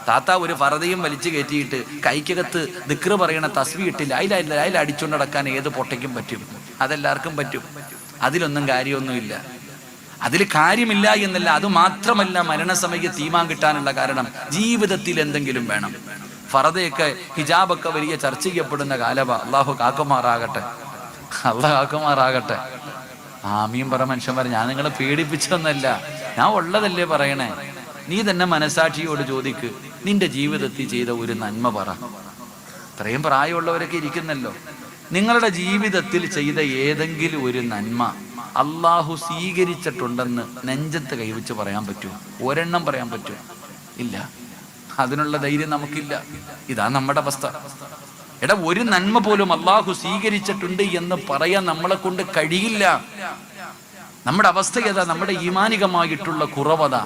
താത്ത ഒരു ഫർദയും വലിച്ചു കയറ്റിയിട്ട് കൈക്കകത്ത് ദിക്ർ പറയണ തസ്ബീഹ് ഇട്ടില്ല, അതിൽ അടിച്ചുകൊണ്ട് നടക്കാൻ ഏത് പൊട്ടയ്ക്കും പറ്റും, അതെല്ലാവർക്കും പറ്റും. അതിലൊന്നും കാര്യമൊന്നുമില്ല, അതിൽ കാര്യമില്ല എന്നല്ല. അത് മാത്രമല്ല മരണസമയത്ത് ഈമാൻ കിട്ടാനുള്ള കാരണം ജീവിതത്തിൽ എന്തെങ്കിലും വേണം. ഫർദയൊക്കെ ഹിജാബൊക്കെ വലിയ ചർച്ച ചെയ്യപ്പെടുന്ന കാലവ. അള്ളാഹു കാക്കുമാറാകട്ടെ, അള്ളാഹ് കാക്കുമാറാകട്ടെ. ആമീൻ പറ മനുഷ്യന്മാർ. ഞാൻ നിങ്ങളെ പേടിപ്പിച്ചൊന്നല്ല, ഞാൻ ഉള്ളതല്ലേ പറയണേ. നീ തന്നെ മനസാക്ഷിയോട് ചോദിക്ക്, നിന്റെ ജീവിതത്തിൽ ചെയ്ത ഒരു നന്മ പറ. ഇത്രയും പ്രായമുള്ളവരൊക്കെ ഇരിക്കുന്നല്ലോ. നിങ്ങളുടെ ജീവിതത്തിൽ ചെയ്ത ഏതെങ്കിലും ഒരു നന്മ അള്ളാഹു സ്വീകരിച്ചിട്ടുണ്ടെന്ന് നെഞ്ചത്ത് കൈവച്ച് പറയാൻ പറ്റുമോ? ഒരെണ്ണം പറയാൻ പറ്റുമോ? ഇല്ല. അതിനുള്ള ധൈര്യം നമുക്കില്ല. ഇതാ നമ്മുടെ അവസ്ഥ. എടാ, ഒരു നന്മ പോലും അള്ളാഹു സ്വീകരിച്ചിട്ടുണ്ട് എന്ന് പറയാൻ നമ്മളെ കൊണ്ട് കഴിയില്ല. നമ്മുടെ അവസ്ഥ ഏതാ? നമ്മുടെ ഈമാനികമായിട്ടുള്ള കുറവതാ.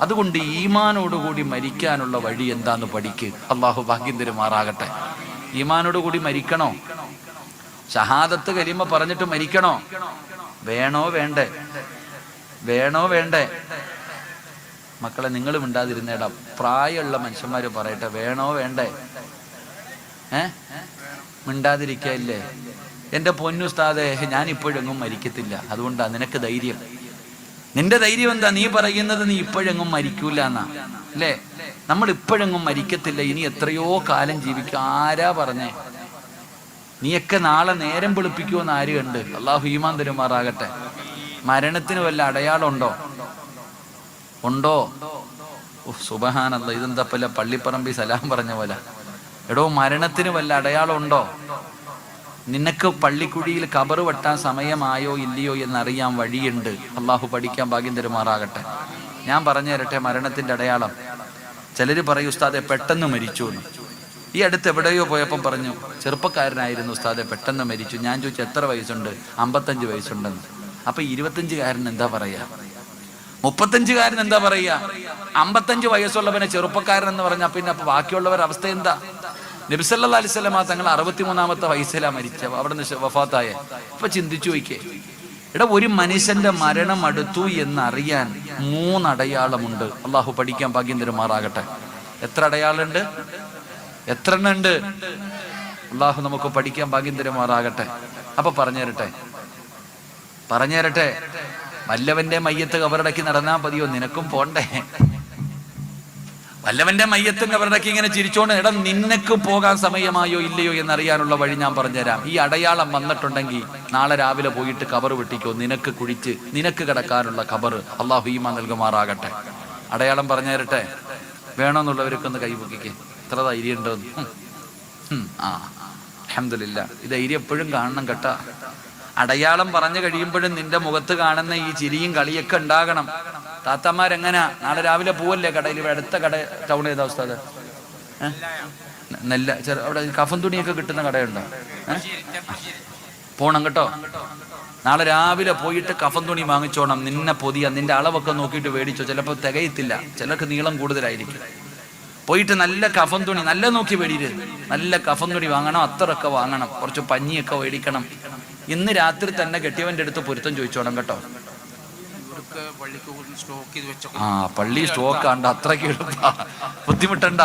അതുകൊണ്ട് ഈമാനോടുകൂടി മരിക്കാനുള്ള വഴി എന്താന്ന് പഠിക്ക്. അള്ളാഹു ഭാഗ്യം തരുമാറാകട്ടെ. ഈമാനോടുകൂടി മരിക്കണോ? ഷഹാദത്ത് കലിമ പറഞ്ഞിട്ട് മരിക്കണോ? വേണോ വേണ്ടേ? വേണോ വേണ്ടേ? മക്കളെ, നിങ്ങൾ മിണ്ടാതിരുന്നേടാ. പ്രായമുള്ള മനുഷ്യന്മാര് പറയട്ടെ, വേണോ വേണ്ടേ? മിണ്ടാതിരിക്കല്ലേ? എൻ്റെ പൊന്നുസ്താദേ, ഞാൻ ഇപ്പോഴെങ്ങും മരിക്കത്തില്ല. അതുകൊണ്ടാ നിനക്ക് ധൈര്യം. നിന്റെ ധൈര്യം എന്താ? നീ പറയുന്നത് നീ ഇപ്പോഴെങ്ങും മരിക്കൂല എന്നാ അല്ലേ? നമ്മൾ ഇപ്പോഴെങ്ങും മരിക്കത്തില്ല, ഇനി എത്രയോ കാലം ജീവിക്കും. ആരാ പറഞ്ഞേ? നീയൊക്കെ നാളെ നേരം വെളുപ്പിക്കുമെന്ന് ആര് കണ്ട്? അള്ളാഹു ഈമാൻ തരുമാറാകട്ടെ. മരണത്തിന് വല്ല അടയാളം ഉണ്ടോ? ഉണ്ടോ? സുബ്ഹാനല്ലാഹ്, ഇതെന്താ പല പള്ളിപ്പറമ്പി സലാം പറഞ്ഞ പോലെ. എടോ, മരണത്തിന് വല്ല അടയാളം ഉണ്ടോ? നിനക്ക് പള്ളിക്കുഴിയിൽ കബർ വെട്ടാൻ സമയമായോ ഇല്ലയോ എന്നറിയാൻ വഴിയുണ്ട്. അള്ളാഹു പഠിക്കാൻ ഭാഗ്യം തരുമാറാകട്ടെ. ഞാൻ പറഞ്ഞു തരട്ടെ മരണത്തിന്റെ അടയാളം. ചിലര് പറയും, ഉസ്താദെ പെട്ടെന്ന് മരിച്ചു എന്ന്. ഈ അടുത്ത് എവിടെയോ പോയപ്പം പറഞ്ഞു, ചെറുപ്പക്കാരനായിരുന്നു ഉസ്താദെ, പെട്ടെന്ന് മരിച്ചു. ഞാൻ ചോദിച്ചു, എത്ര വയസ്സുണ്ട്? 55 വയസ്സുണ്ടെന്ന്. അപ്പൊ 25കാരൻ എന്താ പറയാ? 35കാരൻ എന്താ പറയാ? 55 വയസ്സുള്ളവനെ ചെറുപ്പക്കാരൻ എന്ന് പറഞ്ഞാൽ പിന്നെ അപ്പൊ ബാക്കിയുള്ളവരുടെ അവസ്ഥ എന്താ? നബി സല്ലല്ലാഹു അലൈഹി വസല്ലം തങ്ങൾ 63ാമത്തെ വയസ്സിലാണ് മരിച്ച, അവിടെ നിന്ന് വഫാത്തായ. ഇപ്പൊ ചിന്തിച്ചു നോക്കിയേ. എടാ, ഒരു മനുഷ്യന്റെ മരണം അടുത്തു എന്നറിയാൻ 3 അടയാളമുണ്ട്. അള്ളാഹു പഠിക്കാൻ ഭാഗ്യം തരുമാറാകട്ടെ. എത്ര അടയാളുണ്ട്? എത്ര എണ്ണം ഉണ്ട്? അള്ളാഹു നമുക്ക് പഠിക്കാൻ ഭാഗ്യം തരുമാറാകട്ടെ. അപ്പൊ പറഞ്ഞുതരട്ടെ. വല്ലവന്റെ മയ്യത്ത് കബറടക്കി നടന്നാ മതിയോ? നിനക്കും പോണ്ടേ? വല്ലവന്റെ മയ്യത്തും കബറടക്കി ഇങ്ങനെ ചിരിച്ചോണ്ട് എടാ, നിനക്ക് പോകാൻ സമയമായോ ഇല്ലയോ എന്നറിയാനുള്ള വഴി ഞാൻ പറഞ്ഞുതരാം. ഈ അടയാളം വന്നിട്ടുണ്ടെങ്കിൽ നാളെ രാവിലെ പോയിട്ട് കബർ വെട്ടിക്കോ. നിനക്ക് കുഴിച്ച് നിനക്ക് കിടക്കാനുള്ള കബർ അള്ളാഹു ഈമാൻ നൽകുമാറാകട്ടെ. അടയാളം പറഞ്ഞു തരട്ടെ. വേണമെന്നുള്ളവർക്കൊന്ന് കൈപൊക്കിക്കേ. എത്ര ധൈര്യം ഉണ്ടോന്ന്. അൽഹംദുലില്ലാ. ഈ ധൈര്യം എപ്പോഴും കാണണം കേട്ടാ. അടയാളം പറഞ്ഞു കഴിയുമ്പോഴും നിന്റെ മുഖത്ത് കാണുന്ന ഈ ചിരിയും കളിയൊക്കെ ഉണ്ടാകണം. താത്തമാരെങ്ങനാ? നാളെ രാവിലെ പോവല്ലേ കടയിൽ? അടുത്ത കട ടൗൺ ഏതാ ഉസ്താദ്? നെല്ല അവിടെ കഫൻ തുണിയൊക്കെ കിട്ടുന്ന കടയുണ്ടോ? പോണം കേട്ടോ. നാളെ രാവിലെ പോയിട്ട് കഫൻ തുണി വാങ്ങിച്ചോണം. നിന്നെ പൊതിയ നിന്റെ അളവൊക്കെ നോക്കിയിട്ട് മേടിച്ചോ. ചിലപ്പോൾ തികയത്തില്ല, ചിലർക്ക് നീളം കൂടുതലായിരിക്കും. പോയിട്ട് നല്ല കഫൻ തുണി നല്ല നോക്കി മേടിക്കരുത്. നല്ല കഫൻ തുണി വാങ്ങണം, അത്രയൊക്കെ വാങ്ങണം, കുറച്ച് പഞ്ഞിയൊക്കെ മേടിക്കണം. ഇന്ന് രാത്രി തന്നെ കെട്ടിയവന്റെ അടുത്ത് പൊരുത്തം ചോദിച്ചോണം കേട്ടോ. പള്ളി സ്റ്റോക്ക് ആണ്ട, അത്രയ്ക്ക് ബുദ്ധിമുട്ടണ്ട.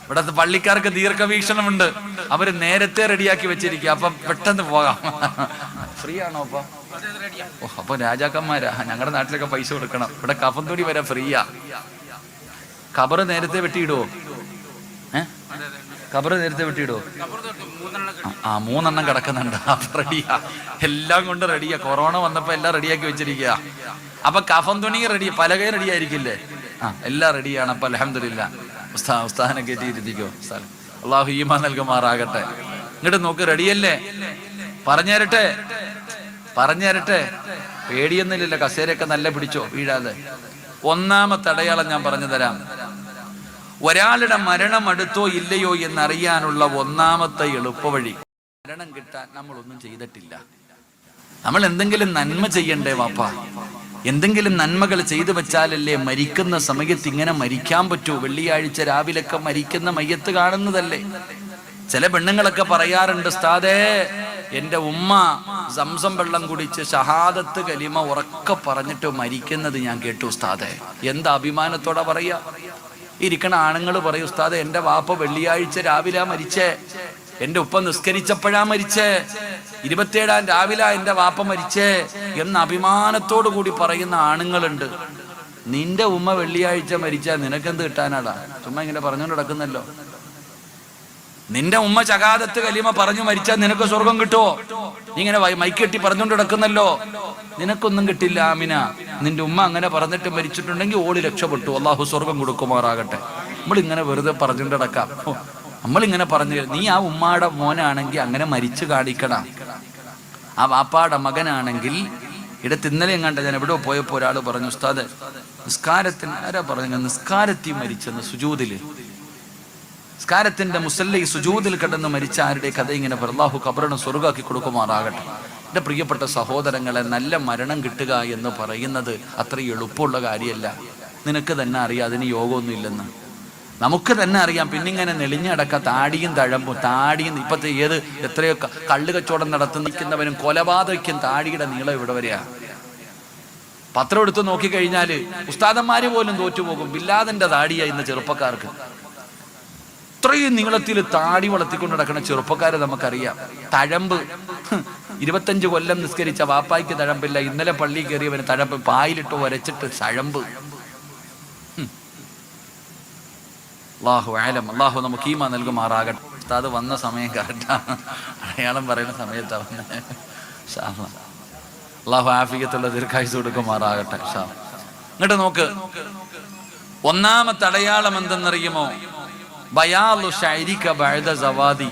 ഇവിടത്തെ പള്ളിക്കാർക്ക് ദീർഘവീക്ഷണമുണ്ട്. അവര് നേരത്തെ റെഡിയാക്കി വെച്ചിരിക്കുക. അപ്പൊ പെട്ടെന്ന് പോകാം. ഫ്രീ ആണോ അപ്പൊ? അപ്പൊ രാജാക്കന്മാരാ. ഞങ്ങളുടെ നാട്ടിലൊക്കെ പൈസ കൊടുക്കണം. ഇവിടെ കഫൻ തുണി വരെ ഫ്രീയാ. ഖബറ് നേരത്തെ വെട്ടിയിടുവോ? ഖബറ് നേരത്തെ വെട്ടിയിടുവോ? 3 കിടക്കുന്നുണ്ട്. അപ്പൊ റെഡിയാ, എല്ലാം കൊണ്ട് റെഡിയാ. കൊറോണ വന്നപ്പോ എല്ലാം റെഡിയാക്കി വെച്ചിരിക്കുക. അപ്പൊ കഫൻ തുണി റെഡി, പലകയും റെഡി ആയിരിക്കില്ലേ? എല്ലാം റെഡിയാണ്. അപ്പൊ അൽഹംദുലില്ലാ. ഉസ്താദിനെ കയറ്റിയിരുത്തിക്കോ. അള്ളാഹു ഈമാൻ നൽകുമാറാകട്ടെ. ഇങ്ങോട്ട് നോക്ക്, റെഡിയല്ലേ? പറഞ്ഞു തരട്ടെ. പേടിയൊന്നുമില്ലല്ലോ. കസേരയൊക്കെ നല്ല പിടിച്ചോ, വീഴാതെ. ഒന്നാമത്തെ അടയാളം ഞാൻ പറഞ്ഞു തരാം. ഒരാളുടെ മരണം അടുത്തോ ഇല്ലയോ എന്നറിയാനുള്ള ഒന്നാമത്തെ എളുപ്പവഴി, മരണം കിട്ടാൻ നമ്മളൊന്നും ചെയ്തിട്ടില്ല. നമ്മൾ എന്തെങ്കിലും നന്മ ചെയ്യണ്ടേ വാപ്പ? എന്തെങ്കിലും നന്മകൾ ചെയ്തു വെച്ചാലല്ലേ മരിക്കുന്ന സമയത്ത് ഇങ്ങനെ മരിക്കാൻ പറ്റൂ. വെള്ളിയാഴ്ച രാവിലൊക്കെ മരിക്കുന്ന മയ്യത്ത് കാണുന്നതല്ലേ. ചില പെണ്ണുങ്ങളൊക്കെ പറയാറുണ്ട്, ഉസ്താദേ എന്റെ ഉമ്മ സംസം വെള്ളം കുടിച്ച് ഷഹാദത്ത് കലിമ ഉറക്കെ പറഞ്ഞിട്ട് മരിക്കുന്നത് ഞാൻ കേട്ടു ഉസ്താദേ. എന്താ അഭിമാനത്തോടെ പറയാ? ഇരിക്കണ ആണുങ്ങൾ പറയും, ഉസ്താദെ എൻ്റെ വാപ്പ വെള്ളിയാഴ്ച രാവിലെ മരിച്ചേ, എൻ്റെ ഉപ്പ നിസ്കരിച്ചപ്പോഴാ മരിച്ചേ, 27-ാം രാവിലെ എൻ്റെ വാപ്പ മരിച്ചേ എന്ന അഭിമാനത്തോടു കൂടി പറയുന്ന ആണുങ്ങളുണ്ട്. നിന്റെ ഉമ്മ വെള്ളിയാഴ്ച മരിച്ചാൽ നിനക്കെന്ത് കിട്ടാനാടാ? ചുമ്മാ ഇങ്ങനെ പറഞ്ഞുകൊണ്ട് നടക്കുന്നല്ലോ. നിന്റെ ഉമ്മ ചകാദത്ത് കലിമ പറഞ്ഞു മരിച്ചാൽ നിനക്ക് സ്വർഗം കിട്ടുമോ? നീ ഇങ്ങനെ മൈക്കെട്ടി പറഞ്ഞുകൊണ്ട് നടക്കുന്നല്ലോ. നിനക്കൊന്നും കിട്ടില്ല ആമിന. നിന്റെ ഉമ്മ അങ്ങനെ പറഞ്ഞിട്ട് മരിച്ചിട്ടുണ്ടെങ്കിൽ ഓള് രക്ഷപ്പെട്ടു, അള്ളാഹു സ്വർഗം കൊടുക്കുമാറാകട്ടെ. നമ്മളിങ്ങനെ വെറുതെ പറഞ്ഞുകൊണ്ട് നടക്കാം. നമ്മളിങ്ങനെ പറഞ്ഞു, നീ ആ ഉമ്മാടെ മോനാണെങ്കിൽ അങ്ങനെ മരിച്ചു കാണിക്കണം. ആ വാപ്പാടെ മകനാണെങ്കിൽ ഇന്നലെ കണ്ട, ഞാൻ എവിടെ പോയപ്പോൾ ഒരാൾ പറഞ്ഞു, ഉസ്താദ് നിസ്കാരത്തിന് ആരാ പറഞ്ഞു, നിസ്കാരത്തിൽ മരിച്ചെന്ന്, സുജൂദില് നിസ്കാരത്തിന്റെ മുസല്ലി സുജൂദിൽ കിടന്ന് മരിച്ച ആരുടെ കഥ ഇങ്ങനെ അല്ലാഹു ഖബറിനെ സ്വർഗ്ഗാക്കി കൊടുക്കുമാറാകട്ടെ. എൻ്റെ പ്രിയപ്പെട്ട സഹോദരങ്ങളെ, നല്ല മരണം കിട്ടുക എന്ന് പറയുന്നത് അത്ര എളുപ്പമുള്ള കാര്യമല്ല. നിനക്ക് തന്നെ അറിയാം അതിന് യോഗമൊന്നും ഇല്ലെന്ന്. നമുക്ക് തന്നെ അറിയാം. പിന്നിങ്ങനെ നെളിഞ്ഞടക്ക താടിയും തഴമ്പും, താടിയും ഇപ്പത്തെ എത്രയോ കള്ളു കച്ചവടം നടത്തുന്നവനും കൊലപാതകയ്ക്കും താടിയുടെ നീളം ഇവിടെ വരെയാ. പത്രം എടുത്ത് നോക്കിക്കഴിഞ്ഞാൽ ഉസ്താദന്മാര് പോലും തോറ്റുപോകും. ബില്ലാദന്റെ താടിയാ ഇന്ന് ചെറുപ്പക്കാർക്ക്. ഇത്രയും നീളത്തിൽ താടി വളർത്തിക്കൊണ്ട് നടക്കുന്ന ചെറുപ്പക്കാരെ നമുക്കറിയാം. തഴമ്പ്, 25 കൊല്ലം നിസ്കരിച്ച വാപ്പായ്ക്ക് തഴമ്പില്ല. ഇന്നലെ പള്ളി കയറിയവന് തഴമ്പ്, പായിലിട്ട് വരച്ചിട്ട് തഴമ്പ്. അല്ലാഹു ആലം. അല്ലാഹു നമുക്ക് ഈമാൻ നൽകുമാറാകട്ടെ. ഉസ്താദ് വന്ന സമയം കറക്റ്റാണ്, അടയാളം പറയുന്ന സമയത്താണ് വന്നത്. അല്ലാഹു ആഫിയത്തുള്ള ദീർഘായുസ്സ് കൊടുക്കുമാറാകട്ടെ. ഇങ്ങോട്ട് നോക്ക്, ഒന്നാമത്തെ അടയാളം എന്തെന്നറിയുമോ? ബയാലു ശൈരിക ബഅദ സവാദി.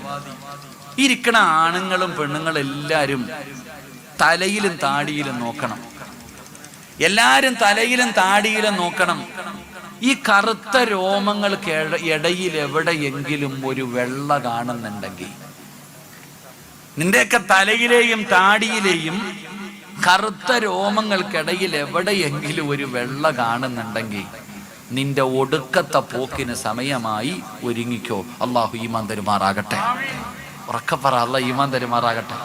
ഇരിക്കണ ആണുങ്ങളും പെണ്ണുങ്ങളും എല്ലാവരും തലയിലും താടിയിലും നോക്കണം. എല്ലാവരും തലയിലും താടിയിലും നോക്കണം. ഈ കറുത്ത രോമങ്ങൾക്ക് ഇടയിൽ എവിടെയെങ്കിലും ഒരു വെള്ള കാണുന്നുണ്ടെങ്കിൽ, നിന്റെയൊക്കെ തലയിലെയും താടിയിലെയും കറുത്ത രോമങ്ങൾക്കിടയിൽ എവിടെയെങ്കിലും ഒരു വെള്ള കാണുന്നുണ്ടെങ്കിൽ നിന്റെ ഒടുക്കത്തെ പോക്കിന് സമയമായി, ഒരുങ്ങിക്കോ. അള്ളാഹു ഈമാൻ തരുമാറാകട്ടെ. ഉറക്കപ്പറ, അല്ലാഹു ഈമാൻ തരുമാറാകട്ടെ.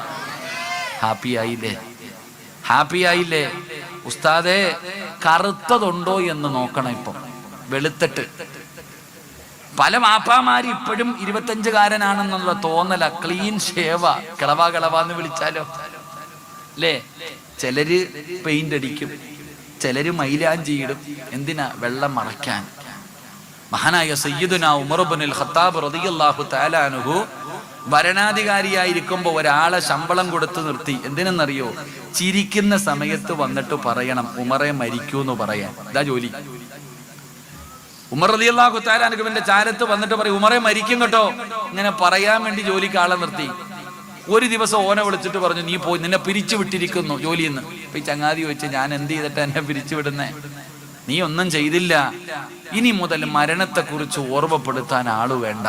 ഹാപ്പി ആയില്ലേ? ഹാപ്പി ആയില്ലേ? ഉസ്താദേ, കറുത്തതുണ്ടോ എന്ന് നോക്കണം. ഇപ്പം വെളുത്തിട്ട് പല മാപ്പാമാര് ഇപ്പോഴും 25കാരനാണെന്നുള്ള തോന്നല. ക്ലീൻ ഷേവ, കിളവാന്ന് വിളിച്ചാലോ അല്ലേ? ചിലര് പെയിന്റ് അടിക്കും, ചിലര് മൈലാഞ്ചി ഇടും. എന്തിനാ? വെള്ളം മറയ്ക്കാൻ. മഹാനായ സയ്യിദുനാ ഉമർ ഇബ്നുൽ ഖത്താബ് റളിയല്ലാഹു തആല അൻഹു ഭരണാധികാരിയായിരിക്കുമ്പോൾ ഒരാളെ ശമ്പളം കൊടുത്തു നിർത്തി. എന്തിനെന്നറിയോ? ചിരിക്കുന്ന സമയത്ത് വന്നിട്ട് പറയണം ഉമറെ മരിക്കൂന്ന് പറയാൻ. ഇതാ ജോലി. ഉമർ റളിയല്ലാഹു തആല അൻഹുവിന്റെ ചാരത്ത് വന്നിട്ട് പറയും ഉമറെ മരിക്കും കേട്ടോ. ഇങ്ങനെ പറയാൻ വേണ്ടി ജോലിക്ക് ആളെ നിർത്തി. ഒരു ദിവസം ഓനെ വിളിച്ചിട്ട് പറഞ്ഞു, നീ പോയി, നിന്നെ പിരിച്ചു വിട്ടിരിക്കുന്നു ജോലിയിൽ നിന്ന്. അപ്പൊ ഈ ചങ്ങാതി ചോദിച്ചു, ഞാൻ എന്ത് ചെയ്തിട്ട് എന്നെ പിരിച്ചു വിടുന്നേ? നീ ഒന്നും ചെയ്തില്ല. ഇനി മുതൽ മരണത്തെക്കുറിച്ച് ഓർമ്മപ്പെടുത്താൻ ആളു വേണ്ട.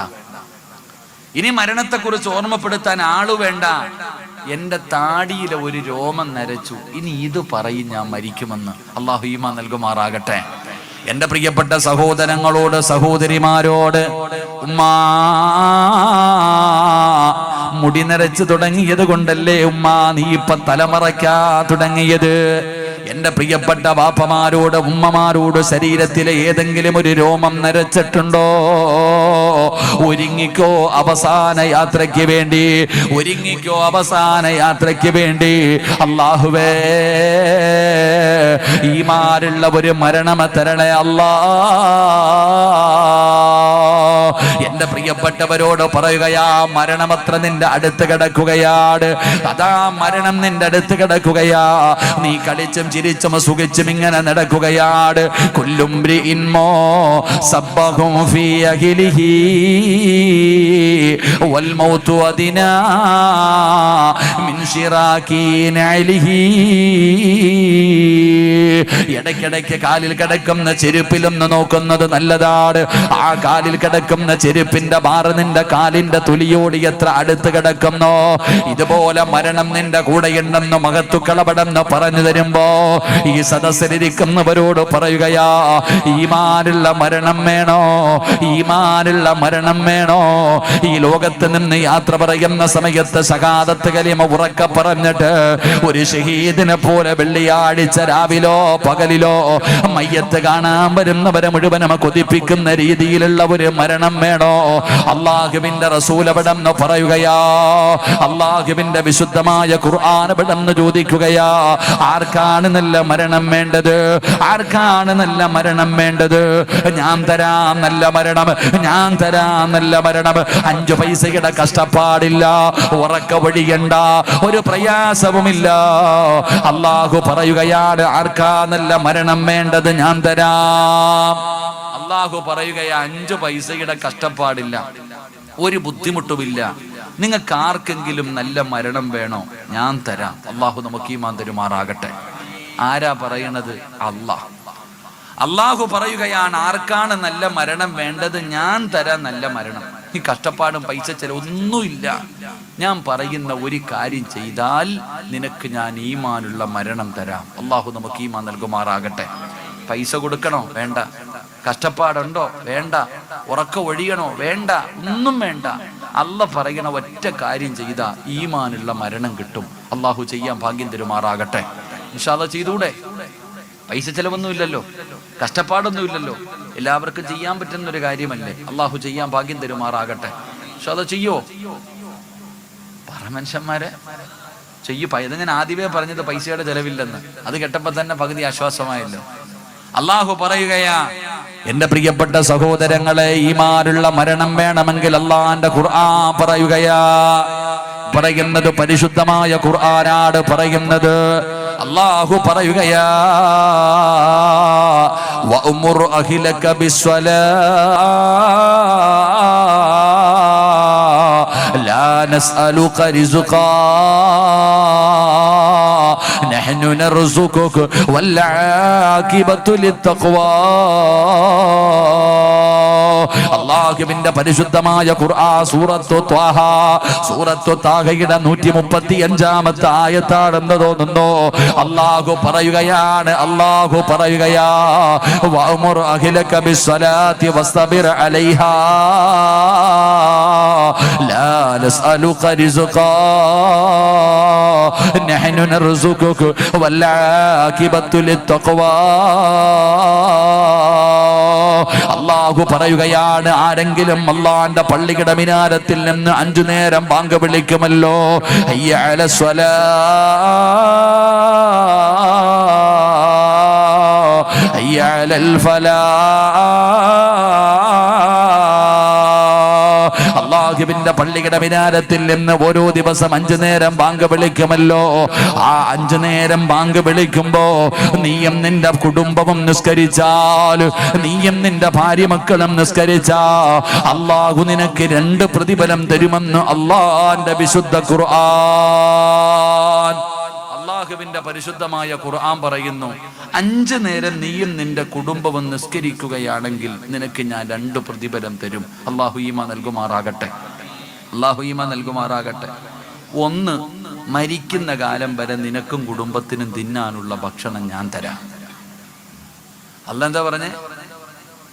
ഇനി മരണത്തെക്കുറിച്ച് ഓർമ്മപ്പെടുത്താൻ ആളു വേണ്ട. എന്റെ താടിയിലെ ഒരു രോമം നരച്ചു, ഇനി ഇത് പറയും ഞാൻ മരിക്കുമെന്ന്. അല്ലാഹു ഈമാൻ നൽകുമാറാകട്ടെ. എന്റെ പ്രിയപ്പെട്ട സഹോദരങ്ങളോട്, സഹോദരിമാരോട്, ഉമ്മാ മുടി നരച്ചു തുടങ്ങിയത് കൊണ്ടല്ലേ ഉമ്മാ നീ ഇപ്പൊ തലമറയ്ക്കാ തുടങ്ങിയത്? എന്റെ പ്രിയപ്പെട്ട വാപ്പമാരോട്, ഉമ്മമാരോട്, ശരീരത്തിലെ ഏതെങ്കിലും ഒരു രോമം നരച്ചിട്ടുണ്ടോ? ഒരുങ്ങിക്കോ അവസാന യാത്രയ്ക്ക് വേണ്ടി, ഒരുങ്ങിക്കോ അവസാന യാത്രയ്ക്ക് വേണ്ടി. അല്ലാഹുവേ, ഈമാനുള്ള ഒരു മരണമ തരണേ അല്ലാ. എന്റെ പ്രിയപ്പെട്ടവരോട് പറയുകയാ, മരണമത്ര നിന്റെ അടുത്ത് കിടക്കുകയാണ്. അതാ മരണം നിന്റെ അടുത്ത് കിടക്കുകയാ. നീ കളിച്ചും ചിരിച്ചും സുഖിച്ചും ഇങ്ങനെ നടക്കുകയാണ്. കുല്ലുംബ്രിഇൻ മോ സബ്ബഹും ഫീ അഹ്ലിഹി വൽ മൗതു അദിനാ മിൻ ശിറാകി നഅലിഹി. ഇടയ്ക്കിടയ്ക്ക് കാലിൽ കിടക്കുന്ന ചെരുപ്പിലൊന്ന് നോക്കുന്നത് നല്ലതാണ്. ആ കാലിൽ കിടക്കുന്ന ചെരുപ്പ് ചെരുപ്പിന്റെ ബാറ് നിന്റെ കാലിന്റെ തൊലിയോട് എത്ര അടുത്ത് കിടക്കുന്നോ ഇതുപോലെ മരണം നിന്റെ കൂടെയുണ്ടെന്ന് മഹത്തുക്കളപടെന്ന് പറഞ്ഞു തരുമ്പോ ഈ സദസ്സിലിരിക്കുന്നവരോട് പറയുകയാ, ഈമാനുള്ള മരണം വേണോ? ഈമാനുള്ള മരണം വേണോ? ഈ ലോകത്ത് നിന്ന് യാത്ര പറയുന്ന സമയത്ത് ശഹാദത്ത് കലിമ ഉറക്കെ പറഞ്ഞിട്ട് ഒരു ഷഹീദിനെ പോലെ വെള്ളിയാഴ്ച രാവിലോ പകലിലോ മയ്യത്ത് കാണാൻ വരുന്നവരെ മുഴുവനും കൊതിപ്പിക്കുന്ന രീതിയിലുള്ള ഒരു മരണം വേണോ? അള്ളാഹുവിന്റെ റസൂൽ എവിടെന്ന് പറയുകയാ, അള്ളാഹുവിന്റെ വിശുദ്ധമായ ഖുർആൻ എവിടെന്ന് ചോദിക്കുകയാ, ആർക്കാണ് നല്ല മരണം വേണ്ടത്? ആർക്കാണ് നല്ല മരണം വേണ്ടത്? ഞാൻ തരാം നല്ല മരണം, ഞാൻ തരാം നല്ല മരണം. 5 പൈസയുടെ കഷ്ടപ്പാടില്ല, ഉറക്ക വഴിയണ്ട, ഒരു പ്രയാസവുമില്ല. അള്ളാഹു പറയുകയാണ്, ആർക്കാ നല്ല മരണം വേണ്ടത്? ഞാൻ തരാം. അള്ളാഹു പറയുകയാ, 5 പൈസയുടെ കഷ്ടപ്പാടില്ല, ഒരു ബുദ്ധിമുട്ടുമില്ല. നിങ്ങൾക്ക് ആർക്കെങ്കിലും നല്ല മരണം വേണോ? ഞാൻ തരാം. അള്ളാഹു നമുക്ക് ഈമാൻ തരുമാറാകട്ടെ. ആരാ പറയണത്? അള്ളാഹ്. അള്ളാഹു പറയുകയാണ്, ആർക്കാണ് നല്ല മരണം വേണ്ടത്? ഞാൻ തരാം നല്ല മരണം. ഈ കഷ്ടപ്പാടും പൈസ ഒന്നുമില്ല. ഞാൻ പറയുന്ന ഒരു കാര്യം ചെയ്താൽ നിനക്ക് ഞാൻ ഈമാനുള്ള മരണം തരാം. അള്ളാഹു നമുക്ക് ഈമാൻ നൽകുമാറാകട്ടെ. പൈസ കൊടുക്കണോ? വേണ്ട. കഷ്ടപ്പാടുണ്ടോ? വേണ്ട. ഉറക്ക ഒഴിയണോ? വേണ്ട. ഒന്നും വേണ്ട. അള്ളാഹ് പറയണ ഒറ്റ കാര്യം ചെയ്താ ഈമാനുള്ള മരണം കിട്ടും. അള്ളാഹു ചെയ്യാൻ ഭാഗ്യം തരുമാറാകട്ടെ. ഇൻഷാ അല്ലാഹ് ചെയ്തൂടെ? പൈസ ചെലവൊന്നുമില്ലല്ലോ, കഷ്ടപ്പാടൊന്നുമില്ലല്ലോ, എല്ലാവർക്കും ചെയ്യാൻ പറ്റുന്ന ഒരു കാര്യമല്ലേ. അള്ളാഹു ചെയ്യാൻ ഭാഗ്യം തരുമാറാകട്ടെ. പക്ഷെ അത് ചെയ്യോ? പറ മനുഷ്യന്മാരെ, ചെയ്യൂ. ഇത് ഞാൻ ആദ്യമേ പറഞ്ഞത് പൈസയുടെ ചെലവില്ലെന്ന്. അത് കേട്ടപ്പോ തന്നെ പകുതി ആശ്വാസമായല്ലോ. അള്ളാഹു പറയുകയാ, എന്റെ പ്രിയപ്പെട്ട സഹോദരങ്ങളെ, ഈമാനുള്ള മരണം വേണമെങ്കിൽ അള്ളാന്റെ ഖുർആൻ പറയുകയാ, പറയുന്നത് പരിശുദ്ധമായ ഖുർആനാണ് പറയുന്നത്. അല്ലാഹു പറയുകയാ, വഅ്മുർ അഹ്ലക ബിസ്സലാ ലാ നസ്അലുക റിസ്ഖാ നഹ്നു നർസുകുക വൽ ആഖിബത്തു ലിത്തഖ്വാ. അല്ലാഹുവിന്റെ പരിശുദ്ധമായ ഖുർആൻ സൂറത്തു ത്വാഹ, സൂറത്തു താഹയുടെ 135-ാമത്തെ ആയത്താണെന്ന് തോന്നുന്നു. അല്ലാഹു പറയുകയാണ്, അല്ലാഹു പറയുകയാ, വഅ്മുർ അഹ്ലക ബിസ്സലാത്തി വസ്തബിർ അലൈഹാ ലാ നസ്അലുക റിസ്ഖാ നഹ്നു നർസുകുക വൽ ആഖിബത്തു ലിത്തഖ്വാ. അല്ലാഹു പറയുകയാണ്, ആരെങ്കിലും അല്ലാഹുവിന്റെ പള്ളിയുടെ മിനാരത്തിൽ നിന്ന് 5 നേരം ബാങ്ക് വിളിക്കുമല്ലോ, ഹയ്യ അലസ് സ്വലാ, ഹയ്യ അലൽ ഫലാ. അല്ലാഹുവിന്റെ പള്ളിയുടെ മിനാരത്തിൽ നിന്ന് ഓരോ ദിവസം 5 നേരം ബാങ്ക് വിളിക്കുമല്ലോ. ആ 5 നേരം ബാങ്ക് വിളിക്കുമ്പോ നീയും നിന്റെ കുടുംബവും നിസ്കരിച്ചാൽ, നീയും നിന്റെ ഭാര്യ മക്കളും നിസ്കരിച്ചാ അല്ലാഹു നിനക്ക് 2 പ്രതിഫലം തരുമെന്ന് അല്ലാഹുവിന്റെ വിശുദ്ധ ഖുർആൻ. അല്ലാഹുവിന്റെ പരിശുദ്ധമായ ഖുർആൻ പറയുന്നു, 5 നേരം നീയും നിന്റെ കുടുംബവും നിസ്കരിക്കുകയാണെങ്കിൽ നിനക്ക് ഞാൻ 2 പ്രതിഫലം തരും. അല്ലാഹു ഈമാൻ നൽകുമാറാകട്ടെ. അല്ലാഹു ഈമാൻ നൽകുമാറാകട്ടെ. 1, മരിക്കുന്ന കാലം വരെ നിനക്കും കുടുംബത്തിനും തിന്നാനുള്ള ഭക്ഷണം ഞാൻ തരാം. അല്ലാഹ് എന്താ പറഞ്ഞേ?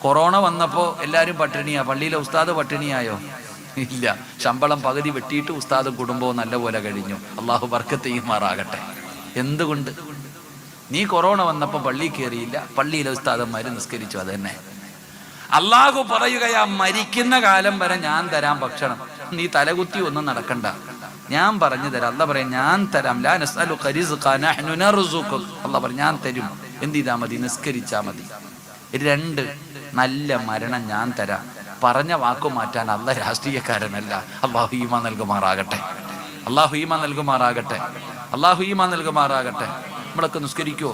കൊറോണ വന്നപ്പോ എല്ലാരും പട്ടിണിയാ. പള്ളിയിലെ ഉസ്താദ് പട്ടിണിയായോ? ഇല്ല. ശമ്പളം പകുതി വെട്ടിയിട്ട് ഉസ്താദും കുടുംബവും നല്ലപോലെ കഴിഞ്ഞു. അല്ലാഹു ബർക്കത്ത് ചെയ്യുമാറാകട്ടെ. എന്തുകൊണ്ട്? നീ കൊറോണ വന്നപ്പോ പള്ളി കയറിയില്ല, പള്ളിയിലെ ഉസ്താദന്മാര് നിസ്കരിച്ചു. അത് തന്നെ അല്ലാഹു പറയുകയാ, മരിക്കുന്ന കാലം വരെ ഞാൻ തരാം ഭക്ഷണം. നീ തലകുത്തി ഒന്നും നടക്കണ്ട, ഞാൻ പറഞ്ഞു തരാം. അല്ലാഹ് പറയാം, ഞാൻ തരാം. ലാ നസ്അലുക റിസ്ഖാ നഹ്നു നർസുകുക. അല്ലാഹ് പറയും, ഞാൻ തരും. എന്ത് ചെയ്താൽ മതി? നിസ്കരിച്ചാ മതി. 2, നല്ല മരണം ഞാൻ തരാം. പറഞ്ഞ വാക്കു മാറ്റാൻ അല്ലാഹ് രാഷ്ട്രീയക്കാരനല്ല. അല്ലാഹു ഈമാൻ നൽകുമാറാകട്ടെ. അല്ലാഹു ഈമാൻ നൽകുമാറാകട്ടെ. അല്ലാഹു ഈമാൻ നൽകുമാറാകട്ടെ. നമ്മളൊക്കെ നിസ്കരിക്കുവോ?